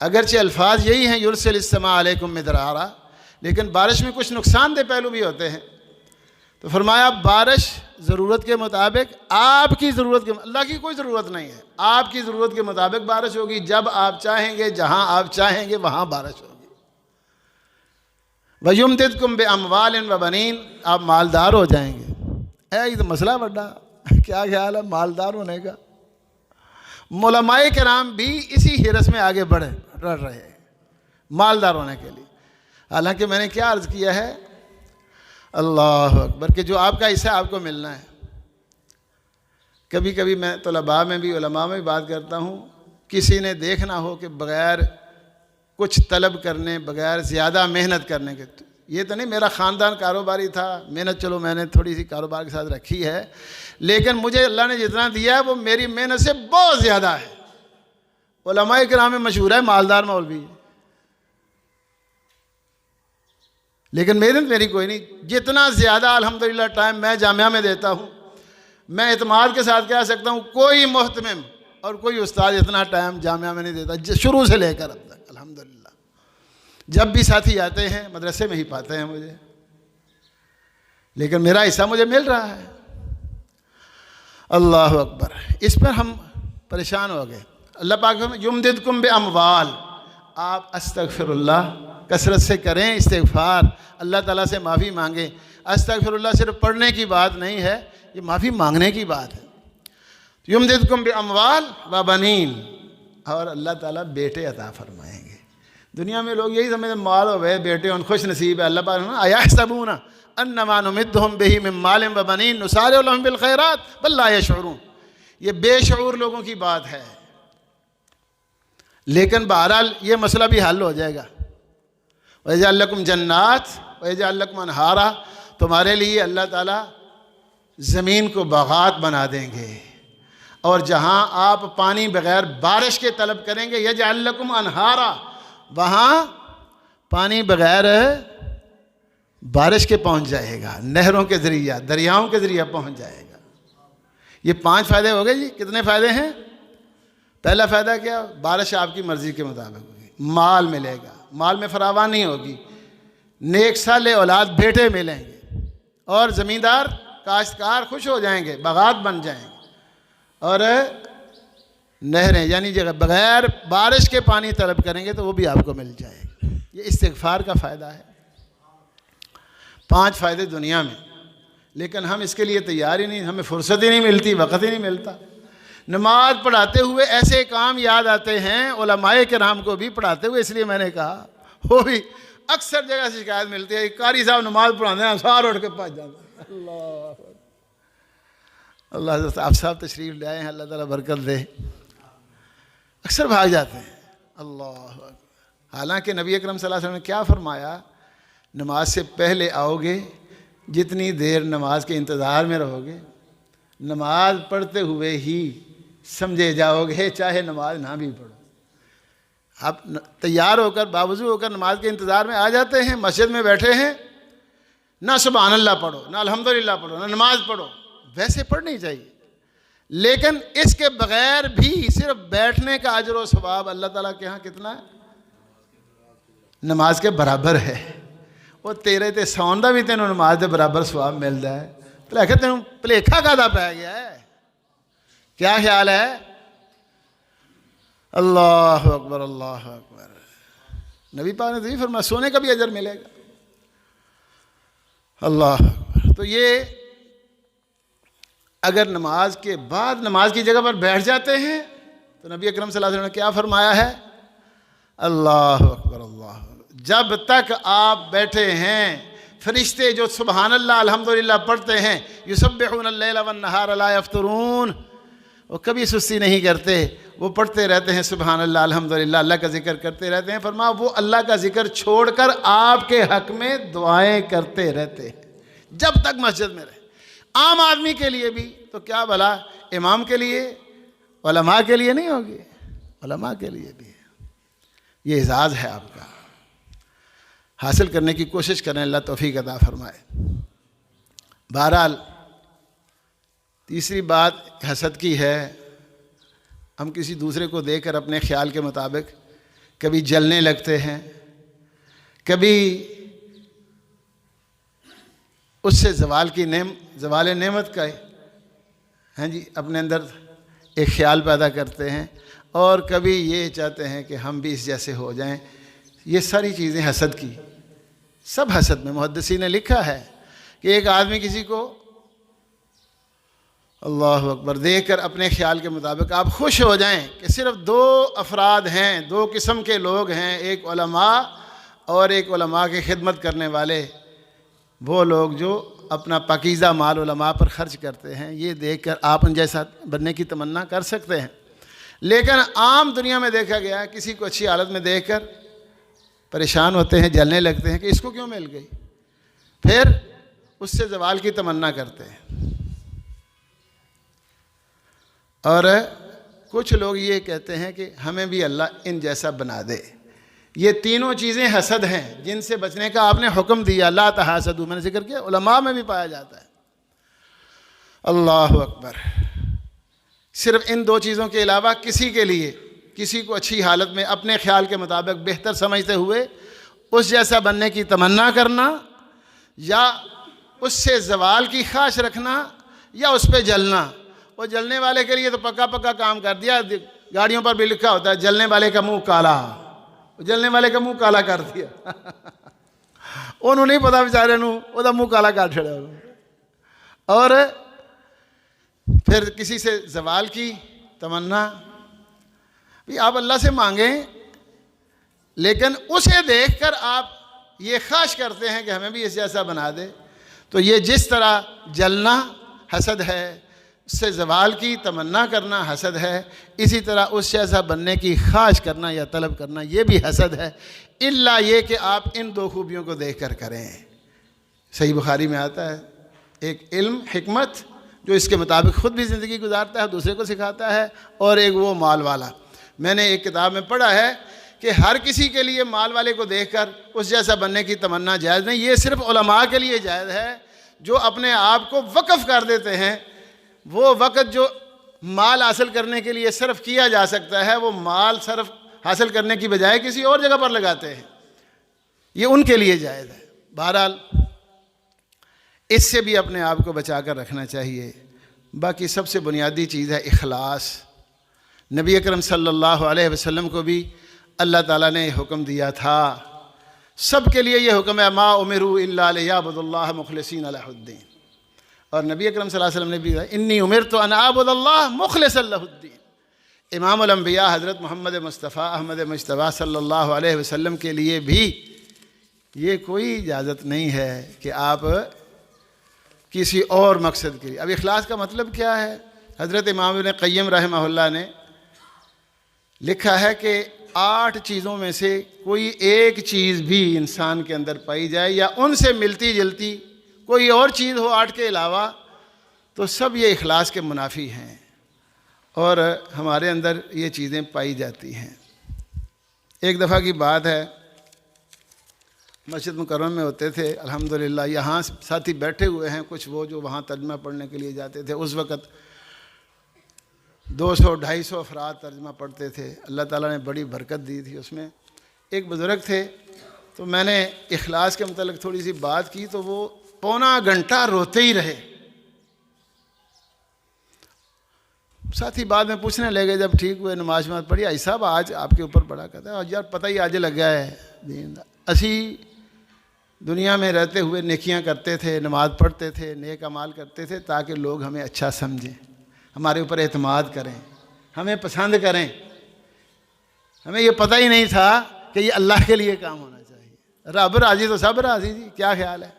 अगरचे अल्फाज यही हैं युरसिलिस समाअ अलैकुम मिदरारा, लेकिन बारिश में कुछ नुकसानदेह पहलू भी होते हैं। तो फरमाया बारिश ज़रूरत के मुताबिक, आपकी ज़रूरत के, अल्लाह की कोई ज़रूरत नहीं है, आपकी ज़रूरत के मुताबिक बारिश होगी। जब आप चाहेंगे, जहाँ आप चाहेंगे वहाँ बारिश होगी। वयुमदिदकुम बिअम्वालिन व बनीन, आप मालदार हो जाएंगे। ये तो मसला बड़ा क्या ख्याल है मालदार होने का? उलमाए किराम भी इसी हिरस में आगे बढ़ रहे हैं मालदार होने के लिए। हालांकि मैंने क्या अर्ज़ किया है, अल्लाह अकबर, कि जो आपका हिस्सा आपको मिलना है। कभी कभी मैं तलबा में भी, उलमा में भी बात करता हूँ, किसी ने देखना हो कि बग़ैर कुछ तलब करने, बग़ैर ज़्यादा मेहनत करने के, ये तो नहीं मेरा ख़ानदान कारोबारी था, मेहनत चलो मैंने थोड़ी सी कारोबार के साथ रखी है, लेकिन मुझे अल्लाह ने जितना दिया है वो मेरी मेहनत से बहुत ज़्यादा है। उलमाए किराम में मशहूर है मालदार मौलवी, लेकिन मेहनत मेरी कोई नहीं। जितना ज़्यादा अल्हम्दुलिल्लाह टाइम मैं जामिया में देता हूँ, मैं इत्माद के साथ कह सकता हूँ कोई मुहतमिम और कोई उस्ताद इतना टाइम जामिया में नहीं देता, शुरू से लेकर अब तक अल्हम्दुलिल्लाह। जब भी साथी आते हैं मदरसे में ही पाते हैं मुझे, लेकिन मेरा हिस्सा मुझे मिल रहा है। अल्लाह अकबर। इस पर हम परेशान हो गए। अल्लाह पाक युमदिदकुम बिअम्वाल, आप अस्तगफिरुल्लाह कसरत से करें, इस्तिग़फ़ार, अल्लाह ताला से माफ़ी मांगें। अस्तगफिरुल्लाह सिर्फ पढ़ने की बात नहीं है, ये माफ़ी मांगने की बात है। युमदिदकुम बिअम्वाल व बनीन, और अल्लाह ताला बेटे अता फरमाएंगे। दुनिया में लोग यही समझते माल हो गए बेटे उन खुश नसीब है। अल्लाह पाक अयहसबूना अन्नमा नुमिद्दुहुम बिही मिन मालिन व बनीन नुसारिउ लहुम बिल खैरात बल ला यशऊरून। ये बेशऊर लोगों की बात है, लेकिन बहरहाल ये मसला भी हल हो जाएगा। वयजअल लकुम जन्नात वयजअल लकुम अनहारा, तुम्हारे लिए अल्लाह ताला ज़मीन को बागात बना देंगे, और जहाँ आप पानी बग़ैर बारिश के तलब करेंगे यजअल लकुम अनहारा, वहाँ पानी बग़ैर बारिश के पहुँच जाएगा, नहरों के ज़रिए, दरियाओं के ज़रिए पहुँच जाएगा। ये 5 फ़ायदे हो गए जी। कितने फ़ायदे हैं? पहला फ़ायदा क्या? बारिश आपकी मर्ज़ी के मुताबिक होगी, माल मिलेगा, माल में फरावानी होगी, नेक साले औलाद बेटे मिलेंगे, और ज़मींदार काश्तकार खुश हो जाएंगे, बागात बन जाएंगे, और नहरें यानी जगह बग़ैर बारिश के पानी तलब करेंगे तो वो भी आपको मिल जाएगा। ये इस्तिग़फ़ार का फ़ायदा है। 5 फ़ायदे दुनिया में, लेकिन हम इसके लिए तैयार ही नहीं, हमें फ़ुर्सत ही नहीं मिलती, वक़्त ही नहीं मिलता। नमाज पढ़ाते हुए ऐसे काम याद आते हैं, उलमाए किराम को भी पढ़ाते हुए, इसलिए मैंने कहा वो भी अक्सर जगह से शिकायत मिलती है, कारी साहब नमाज पढ़ाते हैं सार उठ के पास जाते हैं। अल्लाह आप साहब तशरीफ़ ले आए हैं, अल्लाह ताला बरकत दे, अक्सर भाग जाते हैं। अल्लाह, हालांकि नबी अकरम सल्लल्लाहु अलैहि वसल्लम ने क्या फरमाया, नमाज से पहले आओगे, जितनी देर नमाज के इंतज़ार में रहोगे, नमाज पढ़ते हुए ही समझे जाओगे, चाहे नमाज ना भी पढ़ो। आप तैयार होकर बावजूद होकर नमाज के इंतज़ार में आ जाते हैं, मस्जिद में बैठे हैं, ना सुबहान अल्लाह पढ़ो, ना अल्हम्दुलिल्लाह पढ़ो, ना नमाज पढ़ो, वैसे पढ़नी चाहिए, लेकिन इसके बग़ैर भी सिर्फ बैठने का अजर व सवाब अल्लाह ताला के यहाँ कितना है? नमाज के बराबर है। वो तेरे ते सौन का भी तेन नमाज के बराबर सवाब मिलता है। भलेखा तेन भलेखा कादा पै गया है? क्या ख्याल है? अल्लाह अकबर, अल्लाह अकबर। नबी पाक ने तो ये फरमाया सोने का भी अजर मिलेगा। अल्लाह अकबर। तो ये अगर नमाज के बाद नमाज की जगह पर बैठ जाते हैं तो नबी अकरम सल्लल्लाहु अलैहि वसल्लम ने क्या फरमाया है? अल्लाह अकबर, अल्लाह अकबर। जब तक आप बैठे हैं फरिश्ते जो सुबहान अल्लाह अल्हम्दुलिल्लाह पढ़ते हैं, युसब्बिहूनल लैला वन नहार ला यफ्तरून, वो कभी सुस्ती नहीं करते, वो पढ़ते रहते हैं सुबहान अल्लाह अल्हम्दुलिल्लाह, अल्लाह का जिक्र करते रहते हैं। फरमा वो अल्लाह का जिक्र छोड़कर आपके हक में दुआएं करते रहते हैं जब तक मस्जिद में रहे। आम आदमी के लिए भी तो क्या भला इमाम के लिए, उलमा के लिए नहीं होगी, उलमा के लिए भी ये एजाज़ है आपका, हासिल करने की कोशिश करें, अल्लाह तौफीक अता फरमाए। बहरहाल तीसरी बात हसद की है। हम किसी दूसरे को देखकर अपने ख्याल के मुताबिक कभी जलने लगते हैं, कभी उससे ज़वाल नेमत का जी अपने अंदर एक ख्याल पैदा करते हैं, और कभी ये चाहते हैं कि हम भी इस जैसे हो जाएं। ये सारी चीज़ें हसद की, सब हसद में। मुहद्दिसीन ने लिखा है कि एक आदमी किसी को अल्लाह अकबर देखकर अपने ख्याल के मुताबिक आप खुश हो जाएं कि सिर्फ दो अफराद हैं, दो किस्म के लोग हैं, एक उलमा और एक उलमा की खिदमत करने वाले, वो लोग जो अपना पाकीज़ा माल उलमा पर ख़र्च करते हैं। ये देखकर आप उन जैसा बनने की तमन्ना कर सकते हैं। लेकिन आम दुनिया में देखा गया किसी को अच्छी हालत में देखकर परेशान होते हैं, जलने लगते हैं कि इसको क्यों मिल गई, फिर उससे ज़वाल की तमन्ना करते हैं। और कुछ लोग ये कहते हैं कि हमें भी अल्लाह इन जैसा बना दे। ये तीनों चीज़ें हसद हैं जिनसे बचने का आपने हुक्म दिया। ला तहासदू, मैंने जिक्र किया, उलमा में भी पाया जाता है। अल्लाह अकबर। सिर्फ इन दो चीज़ों के अलावा किसी के लिए, किसी को अच्छी हालत में अपने ख्याल के मुताबिक बेहतर समझते हुए उस जैसा बनने की तमन्ना करना, या उससे ज़वाल की ख्वाहिश रखना, या उस पर जलना। वो जलने वाले के लिए तो पक्का पक्का काम कर दिया, गाड़ियों पर भी लिखा होता है जलने वाले का मुंह काला, जलने वाले का मुंह काला कर दिया। उन्होंने नहीं पता बेचारे नू ओदा मुंह काला कर छड़ा। और फिर किसी से ज़वाल की तमन्ना भी आप अल्लाह से मांगें, लेकिन उसे देखकर आप ये ख्वाहिश करते हैं कि हमें भी इस जैसा बना दे। तो ये जिस तरह जलना हसद है, उससे ज़वाल की तमन्ना करना हसद है, इसी तरह उस जैसा बनने की ख्वाहिश करना या तलब करना ये भी हसद है, इल्ला ये कि आप इन दो खूबियों को देख कर करें। सही बुखारी में आता है एक इल्म हिकमत जो इसके मुताबिक ख़ुद भी ज़िंदगी गुजारता है, दूसरे को सिखाता है, और एक वो माल वाला। मैंने एक किताब में पढ़ा है कि हर किसी के लिए माल वाले को देखकर उस जैसा बनने की तमन्ना जायज़ नहीं, ये सिर्फ उलमा के लिए जायज़ है जो अपने आप को वक़्फ़ कर देते हैं। वो वक़्त जो माल हासिल करने के लिए सिर्फ किया जा सकता है, वो माल सिर्फ हासिल करने की बजाय किसी और जगह पर लगाते हैं, ये उनके लिए जायज़ है। बहरहाल इससे भी अपने आप को बचा कर रखना चाहिए। बाकी सबसे बुनियादी चीज़ है इखलास। नबी अकरम सल्लल्लाहु अलैहि वसल्लम को भी अल्लाह ताला ने हुक्म दिया था, सब के लिए ये हुक्म है, मा उमिरू इल्ला लियअबुदुल्लाह मुखलिसीन लहुद्दीन। और नबी अकरम सल्लल्लाहु अलैहि वसल्लम ने भी कहा, इन्नी उमिरतु अन अअबुदल्लाह मुखलिसन लहुद्दीन। इमामुल अंबिया हज़रत मोहम्मद मुस्तफ़ा अहमद मुज्तबा सल्लल्लाहु अलैहि वसल्लम के लिए भी ये कोई इजाज़त नहीं है कि आप किसी और मकसद के लिए। अब इखलास का मतलब क्या है? हज़रत इमाम इब्न क़य्यिम रहमहुल्लाह ने लिखा है कि 8 चीज़ों में से कोई एक चीज़ भी इंसान के अंदर पाई जाए या उनसे मिलती जुलती कोई और चीज़ हो 8 के अलावा, तो सब ये इखलास के मुनाफी हैं और हमारे अंदर ये चीज़ें पाई जाती हैं। एक दफ़ा की बात है, मस्जिद मुकर्रम में होते थे, अल्हम्दुलिल्लाह यहाँ साथी बैठे हुए हैं कुछ वो जो वहाँ तर्जमा पढ़ने के लिए जाते थे। उस वक़्त 200-250 अफराद तर्जमा पढ़ते थे। अल्लाह ताला ने बड़ी बरकत दी थी उसमें। एक बुज़ुर्ग थे, तो मैंने इखलास के मतलब थोड़ी सी बात की तो वो पौना घंटा रोते ही रहे। साथी बाद में पूछने लगे जब ठीक हुए, नमाज नमाज पढ़ी, आई साहब आज आपके ऊपर बड़ा कहता है यार पता ही आज लग गया है दीन। असी दुनिया में रहते हुए नेकियां करते थे, नमाज पढ़ते थे, नेक अमाल करते थे ताकि लोग हमें अच्छा समझें, हमारे ऊपर एतमाद करें, हमें पसंद करें। हमें ये पता ही नहीं था कि ये अल्लाह के लिए काम होना चाहिए। रब राजी तो सब राजी जी, क्या ख्याल है।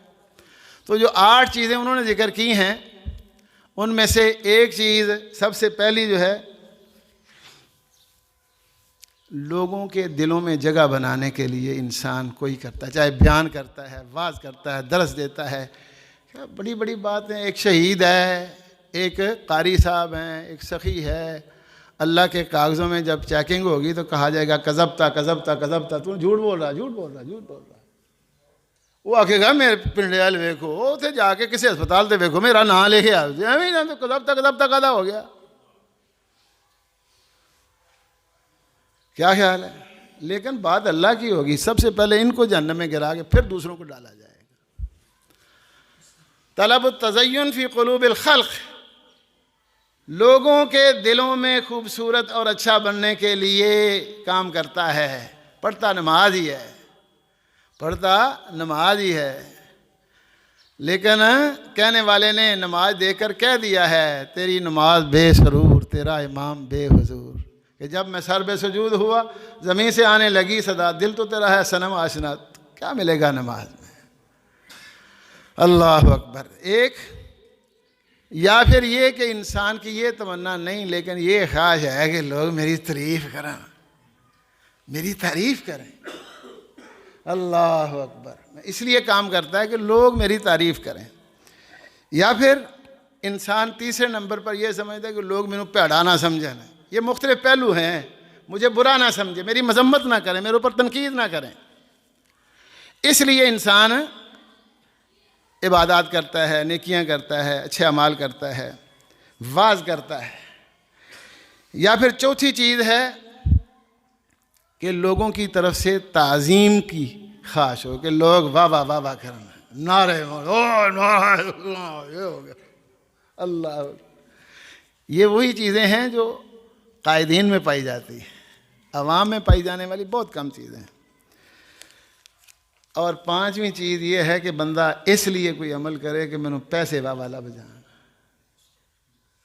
तो जो 8 चीज़ें उन्होंने जिक्र की हैं उनमें से एक चीज़ सबसे पहली जो है, लोगों के दिलों में जगह बनाने के लिए इंसान कोई करता है, चाहे बयान करता है, वाज करता है, दरस देता है, क्या बड़ी बड़ी बात है। एक शहीद है, एक कारी साहब हैं, एक सखी है। अल्लाह के कागज़ों में जब चेकिंग होगी तो कहा जाएगा कज़बता कज़बता कज़बता, तू झूठ बोल रहा झूठ बोल रहा झूठ बोल रहा। वो आखेगा मेरे पिंड वाल वेखो, उसे जाके किसी अस्पताल से वेखो, मेरा नाम लेके आ तो कज़बता कज़बता कदा हो गया। क्या ख्याल है। लेकिन बात अल्लाह की होगी, सबसे पहले इनको जहन्नम में गिरा के फिर दूसरों को डाला जाएगा। तलब तज़य्युन फ़ी क़ुलूबिल ख़ल्क़, लोगों के दिलों में खूबसूरत और अच्छा बनने के लिए काम करता है। पढ़ता नमाज ही है, पढ़ता नमाज ही है, लेकिन कहने वाले ने नमाज देकर कह दिया है तेरी नमाज बेसरूर, तेरा इमाम बेहुजूर। कि जब मैं सर बेसजूद हुआ, ज़मीन से आने लगी सदा, दिल तो तेरा है सनम आशना, क्या मिलेगा नमाज में। अल्लाह अकबर। एक या फिर ये कि इंसान की ये तमन्ना नहीं, लेकिन ये ख्वाहिश है कि लोग मेरी तारीफ़ करें, मेरी तारीफ़ करें। अल्लाह अकबर। इसलिए काम करता है कि लोग मेरी तारीफ़ करें। या फिर इंसान तीसरे नंबर पर यह समझता है कि लोग मैंने भैड़ा ना समझें। ये मुख्तलिफ पहलू हैं, मुझे बुरा ना समझे, मेरी मजम्मत ना करें, मेरे ऊपर तनकीद ना करें। इसलिए इंसान इबादत करता है, नेकियां करता है, अच्छे अमाल करता है, वाज करता है। या फिर चौथी चीज़ है कि लोगों की तरफ से ताज़ीम की ख्वाहिश हो, कि लोग वाह वाह वाह वाह करना, नारे ये हो गया अल्लाह। ये वही चीज़ें हैं जो कायदीन में पाई जाती है, अवाम में पाई जाने वाली बहुत कम चीज़ें हैं। और 5वीं चीज़ ये है कि बंदा इसलिए कोई अमल करे कि मैंने पैसे वाला बजाना।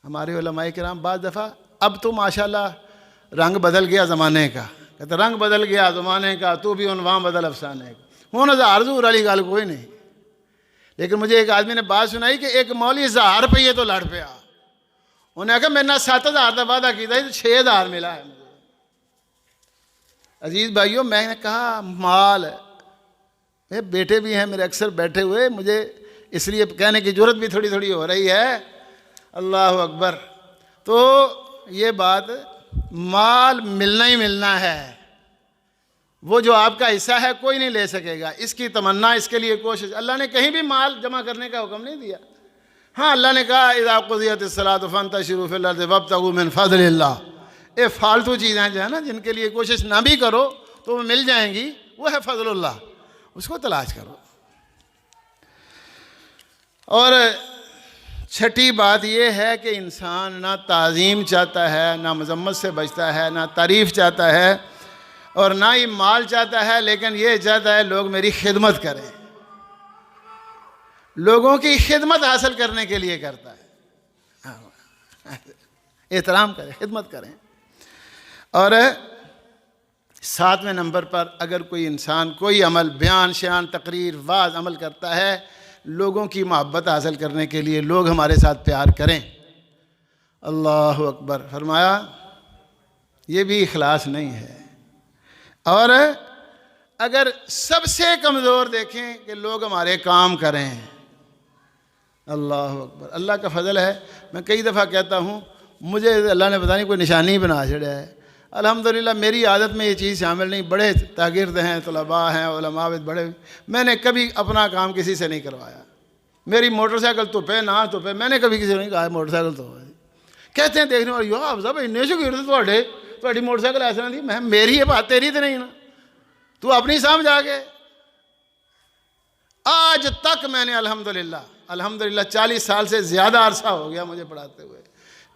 हमारे उलमाए किराम बाज़ दफ़ा, अब तो माशाल्लाह रंग बदल गया ज़माने का, कहते रंग बदल गया ज़माने का, तू भी उनवाम बदल अफसाने का। हूँ हज़ार जूर वाली गल कोई नहीं। लेकिन मुझे एक आदमी ने बात सुनाई कि एक मौली 1000 रुपये तो लड़ पिया। उन्हें कहा मेरे 7000 का वादा किया, 6000 मिला है मुझे। अजीज़ भाइयों, मैंने कहा माल, मेरे बेटे भी हैं मेरे अक्सर बैठे हुए, मुझे इसलिए कहने की ज़रूरत भी थोड़ी थोड़ी हो रही है। अल्लाह अकबर। तो ये बात, माल मिलना ही मिलना है, वो जो आपका हिस्सा है कोई नहीं ले सकेगा। इसकी तमन्ना, इसके लिए कोशिश, अल्लाह ने कहीं भी माल जमा करने का हुक्म नहीं दिया। हाँ, अल्लाह ने कहा इज़ा क़ुज़ियतिस सलातु फ़ंतशिरू फ़िल अर्ज़ि वब्तग़ू मिन फ़ज़लिल्लाह। ये फालतू चीज़ें जो है ना, जिनके लिए कोशिश ना भी करो तो वो मिल जाएंगी, वो है फ़ज़लुल्लाह, उसको तलाश करो। और छठी बात यह है कि इंसान ना ताज़ीम चाहता है, ना मज़म्मत से बचता है, ना तारीफ़ चाहता है, और ना ही माल चाहता है, लेकिन ये चाहता है लोग मेरी खिदमत करें, लोगों की खिदमत हासिल करने के लिए करता है। एहतराम करें, खिदमत करें। और 7वें नंबर पर अगर कोई इंसान कोई अमल, बयान शान, तकरीर, वाज अमल करता है लोगों की मोहब्बत हासिल करने के लिए, लोग हमारे साथ प्यार करें। अल्लाह अकबर। फरमाया ये भी इखलास नहीं है। और अगर सबसे कमज़ोर देखें कि लोग हमारे काम करें, अल्लाह अकबर। अल्लाह का फ़ज़ल है। मैं कई दफ़ा कहता हूँ, मुझे अल्लाह ने पता नहीं कोई निशानी बना छड़ा है। अल्हम्दुलिल्लाह मेरी आदत में ये चीज़ शामिल नहीं। बड़े तागिर्द हैं, तलबा हैं, उलमा बड़े, मैंने कभी अपना काम किसी से नहीं करवाया। मेरी मोटरसाइकिल तो पे ना तो पे, मैंने कभी किसी ने नहीं कहा मोटरसाइकिल तो कहते हैं देखने वाले, आप साहब इन्ने शकीर थोड़ी मोटरसाइकिल ऐसा नहीं। मैं मेरी है बात, तेरी तो नहीं ना, तू अपनी समझ आगे। आज तक मैंने अल्हम्दुलिल्लाह 40 साल से ज़्यादा अरसा हो गया मुझे पढ़ाते हुए,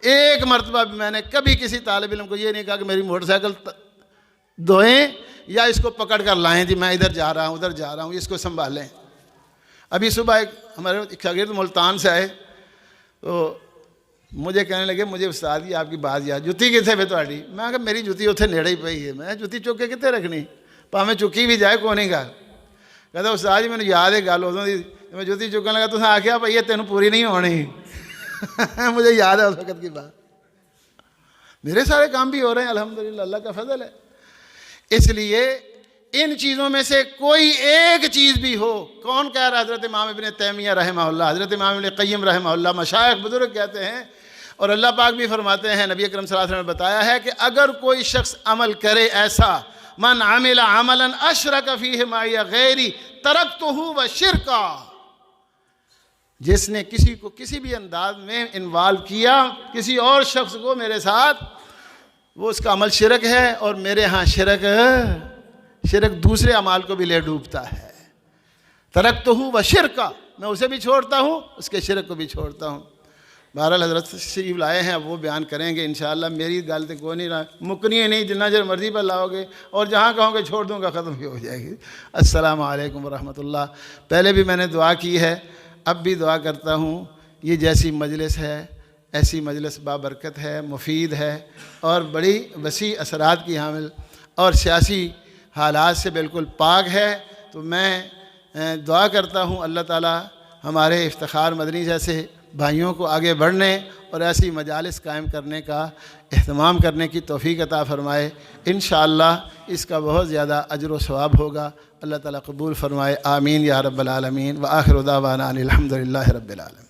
एक मरतबा भी मैंने कभी किसी तालिब इल्म को ये नहीं कहा कि मेरी मोटरसाइकिल धोएं या इसको पकड़ कर लाएं जी, मैं इधर जा रहा हूँ उधर जा रहा हूँ, इसको संभालें। अभी सुबह एक हमारे शागिर्द मुल्तान से आए तो मुझे कहने लगे, मुझे उस्ताद जी आपकी बात याद, जुत्ती कितने पे तुहाड़ी? मैं कहा मेरी जुत्ती उत्थे नेड़े ही पई है, मैं जुत्ती चुक के कितने रखनी, भावें चुकी भी जाए कोई नहीं गल। कहता उस्ताद जी मैंने याद है गल उदों दी, मैं जुत्ती चुकन लगा तुसें आख्या भाई ये तेन पूरी नहीं होनी। मुझे याद है उस वक्त की बात। मेरे सारे काम भी हो रहे हैं अल्हम्दुलिल्लाह, अल्लाह का फजल है। इसलिए इन चीज़ों में से कोई एक चीज़ भी हो, कौन कह रहा है? हज़रत इमाम इब्न तैमिया रहमहुल्लाह, हज़रत इमाम इब्न क़य्यिम रहमहुल्लाह, मशाइख़ बुज़ुर्ग कहते हैं और अल्लाह पाक भी फरमाते हैं, नबी अकरम सल्लल्लाहु अलैहि वसल्लम ने बताया है कि अगर कोई शख्स अमल करे ऐसा, मन अमिला अमलन अशरक फ़ीहि माई गैरी तरक्तुहु व शिरका, जिसने किसी को किसी भी अंदाज में इन्वॉल्व किया किसी और शख्स को मेरे साथ, वो उसका अमल शिरक है और मेरे यहाँ शिरक दूसरे अमाल को भी ले डूबता है। तरक्तुहु व शिरका, मैं उसे भी छोड़ता हूँ उसके शिरक को भी छोड़ता हूँ। बहरहाल हज़रत तशरीफ़ लाए हैं, वो बयान करेंगे इंशाअल्लाह। मेरी गल तो कोई नहीं रहा, मुकनी है नहीं, जितना जर मर्जी पर लाओगे और जहाँ कहोगे छोड़ दूँगा ख़त्म भी हो जाएगी। अस्सलामु अलैकुम रहमतुल्लाह। पहले भी मैंने दुआ की है, अब भी दुआ करता हूँ। ये जैसी मजलिस है, ऐसी मजलिस बाबरकत है, मुफीद है और बड़ी वसी असरात की हामिल और सियासी हालात से बिल्कुल पाक है। तो मैं दुआ करता हूँ अल्लाह ताला हमारे इफ्तिखार मदनी जैसे भाइयों को आगे बढ़ने और ऐसी मजालिस कायम करने का एहतमाम करने की तौफीक अता फ़रमाए। इंशाअल्लाह इसका बहुत ज़्यादा अजर व सवाब होगा। अल्लाह ताला कबूल फ़रमाए। आमीन या रब्बल आलमीन। व आखिर दावाना अनिल हम्दुलिल्लाहि रब्बिल आलमीन।